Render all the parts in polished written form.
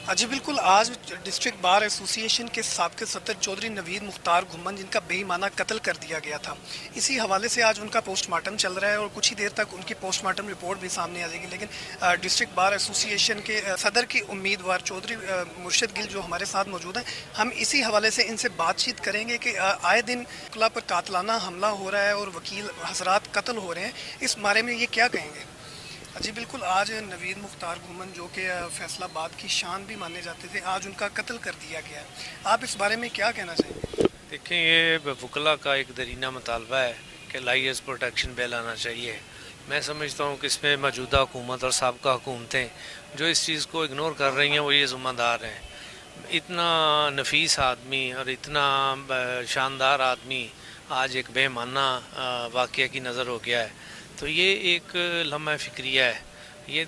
जी बिल्कुल, आज district bar association के साबिक़ सदर चौधरी नवीद मुख्तार घुम्मन जिनका बेईमाना कत्ल कर दिया गया था, इसी हवाले से आज उनका पोस्टमार्टम चल रहा है और कुछ ही देर तक उनकी पोस्टमार्टम रिपोर्ट भी सामने आ जाएगी। लेकिन डिस्ट्रिक्ट बार एसोसिएशन के सदर की उम्मीदवार चौधरी मुर्शद गिल जो हमारे साथ मौजूद हैं, हम इसी हवाले से इनसे बातचीत करेंगे कि आए दिन वकील पर कातलाना हमला हो रहा है और वकील हज़रात कत्ल हो रहे हैं, इस बारे में ये क्या कहेंगे? जी बिल्कुल, आज नवीद मुख्तार घुम्मन जो कि फैसलाबाद की शान भी माने जाते थे, आज उनका कत्ल कर दिया गया है। आप इस बारे में क्या कहना चाहेंगे? देखें, ये वकला का एक दरीना मुतालबा है कि लाइयर्स प्रोटेक्शन बिल आना चाहिए। मैं समझता हूँ कि इसमें मौजूदा हुकूमत और साबका हुकूमतें जो इस चीज़ को इग्नोर कर रही हैं वो ये ज़िम्मेदार हैं। इतना नफीस आदमी और इतना शानदार आदमी आज एक बेमाना वाक़या की नज़र हो गया है, तो ये एक लम्हा फ़िक्रिया है। ये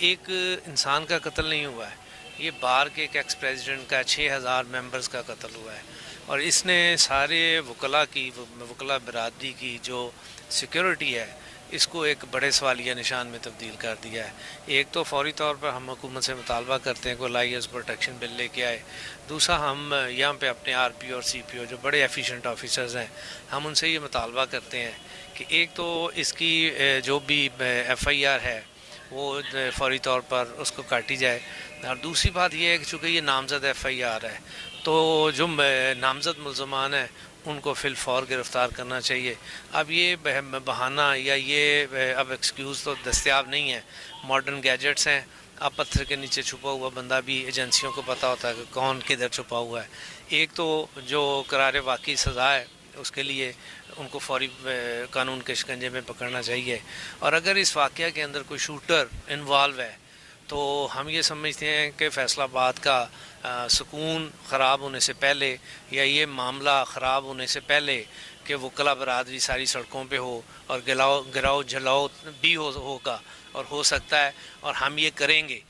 एक इंसान का कत्ल नहीं हुआ है, ये बार के एक एक्स प्रेसिडेंट का 6000 मेंबर्स का कत्ल हुआ है और इसने सारे वकला बरादरी की जो सिक्योरिटी है इसको एक बड़े सवालिया निशान में तब्दील कर दिया है। एक तो फौरी तौर पर हम हुकूमत से मुतालबा करते हैं कि लाइयर्स प्रोटेक्शन बिल लेके आए। दूसरा, हम यहाँ पे अपने RPO और CPO जो बड़े एफिशिएंट ऑफिसर्स हैं, हम उनसे ये मुतालबा करते हैं कि एक तो इसकी जो भी FIR है वो फौरी तौर पर उसको काटी जाए, और दूसरी बात ये है कि चूँकि ये नामज़द FIR है तो जो नामज़द मुल्ज़मान है उनको फ़िलफ़ौर गिरफ़्तार करना चाहिए। अब ये बहाना या ये अब एक्सक्यूज़ तो दस्तयाब नहीं है। मॉडर्न गैजेट्स हैं, अब पत्थर के नीचे छुपा हुआ बंदा भी एजेंसियों को पता होता है कि कौन किधर छुपा हुआ है। एक तो जो करारे वाक़ई सज़ा है उसके लिए उनको फौरी कानून के शिकंजे में पकड़ना चाहिए, और अगर इस वाक़या के अंदर कोई शूटर इन्वॉल्व है तो हम ये समझते हैं कि फैसलाबाद का सुकून ख़राब होने से पहले या ये मामला ख़राब होने से पहले कि वकला बरादरी सारी सड़कों पे हो और गिराओ जलाओ भी होगा और हो सकता है, और हम ये करेंगे।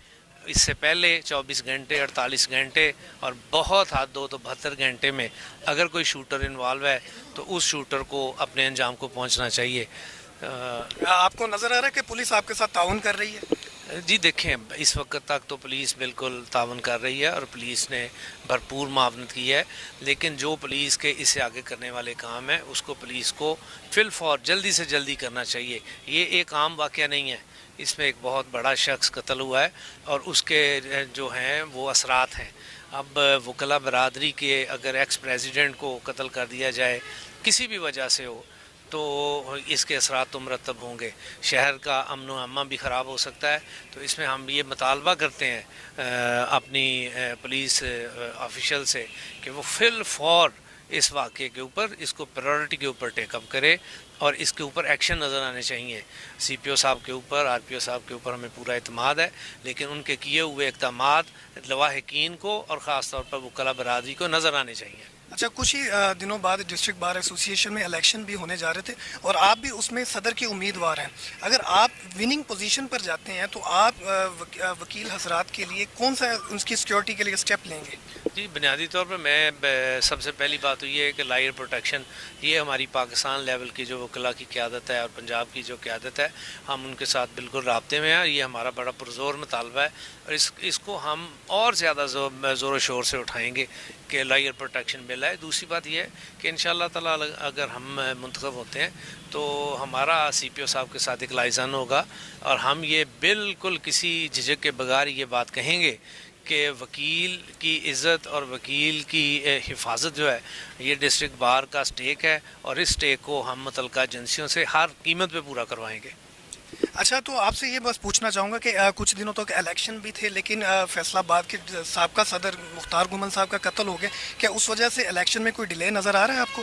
इससे पहले 24 घंटे 48 घंटे और बहुत हाथ दो तो 72 घंटे में अगर कोई शूटर इन्वॉल्व है तो उस शूटर को अपने अंजाम को पहुंचना चाहिए। आपको नज़र आ रहा है कि पुलिस आपके साथ ताउन कर रही है? जी देखें, इस वक्त तक तो पुलिस बिल्कुल तावन कर रही है और पुलिस ने भरपूर मावनत की है, लेकिन जो पुलिस के इससे आगे करने वाले काम है उसको पुलिस को फिलफौर जल्दी से जल्दी करना चाहिए। ये एक आम वाक़या नहीं है, इसमें एक बहुत बड़ा शख्स कत्ल हुआ है और उसके जो हैं वो असरात हैं। अब वकला बरादरी के अगर एक्स प्रेसिडेंट को कत्ल कर दिया जाए किसी भी वजह से हो तो इसके असरात तो मरतब होंगे, शहर का अमन व अमा भी ख़राब हो सकता है। तो इसमें हम ये मुतालबा करते हैं अपनी पुलिस ऑफिशियल से कि वो फिलफौर इस वाक़े के ऊपर इसको प्रायोरिटी के ऊपर टेकअप करे और इसके ऊपर एक्शन नज़र आने चाहिए। CPO साहब के ऊपर, RPO साहब के ऊपर हमें पूरा इत्मीनान है, लेकिन उनके किए हुए इक़दामात लवाहिकीन को और ख़ास तौर पर वकला बरादरी को नज़र आने चाहिए। अच्छा, कुछ ही दिनों बाद डिस्ट्रिक्ट बार एसोसिएशन में इलेक्शन भी होने जा रहे थे और आप भी उसमें सदर के उम्मीदवार हैं। अगर आप विनिंग पोजीशन पर जाते हैं तो आप वकील हजरात के लिए कौन सा उनकी सिक्योरिटी के लिए स्टेप लेंगे? जी, बुनियादी तौर पर मैं सबसे पहली बात तो ये है कि लायर प्रोटेक्शन ये हमारी पाकिस्तान लेवल की जो वकला की क़यादत है और पंजाब की जो क़यादत है, हम उनके साथ बिल्कुल राब्ते में हैं। ये हमारा बड़ा पुरज़ोर मुतालबा है और इसको हम और ज़्यादा ज़ोर शोर से उठाएँगे कि लायर प्रोटेक्शन बिल है। दूसरी बात यह है कि इंशाअल्लाह ताला अगर हम मुंतखब होते हैं तो हमारा CPO साहब के साथ एक लाइज़ान होगा और हम ये बिल्कुल किसी झिझक के बगैर ये बात कहेंगे कि वकील की इज़्ज़त और वकील की हिफाजत जो है ये डिस्ट्रिक्ट बार का स्टेक है और इस स्टेक को हम मुतल्लिका एजेंसियों से हर कीमत पे पूरा करवाएंगे। अच्छा, तो आपसे ये बस पूछना चाहूँगा कि कुछ दिनों तक इलेक्शन भी थे, लेकिन फैसलाबाद के साबका सदर मुख्तार घुम्मन साहब का कत्ल हो गया, क्या उस वजह से इलेक्शन में कोई डिले नज़र आ रहा है आपको?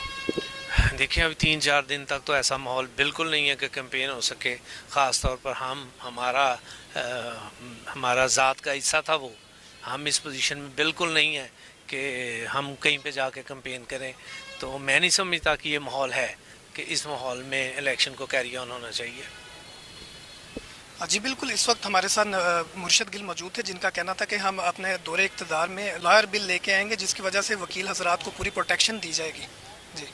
देखिए, अभी 3-4 दिन तक तो ऐसा माहौल बिल्कुल नहीं है कि कैंपेन हो सके। ख़ास तौर पर हमारा ज़ात का हिस्सा था वो, हम इस पोजीशन में बिल्कुल नहीं है कि हम कहीं पे जाके कैंपेन करें। तो मैं नहीं समझता कि ये माहौल है कि इस माहौल में इलेक्शन को कैरी ऑन होना चाहिए। जी बिल्कुल, इस वक्त हमारे साथ मुर्शद गिल मौजूद थे जिनका कहना था कि हम अपने दौरे इक़्तिदार में लॉयर बिल लेके आएंगे जिसकी वजह से वकील हजरात को पूरी प्रोटेक्शन दी जाएगी। जी।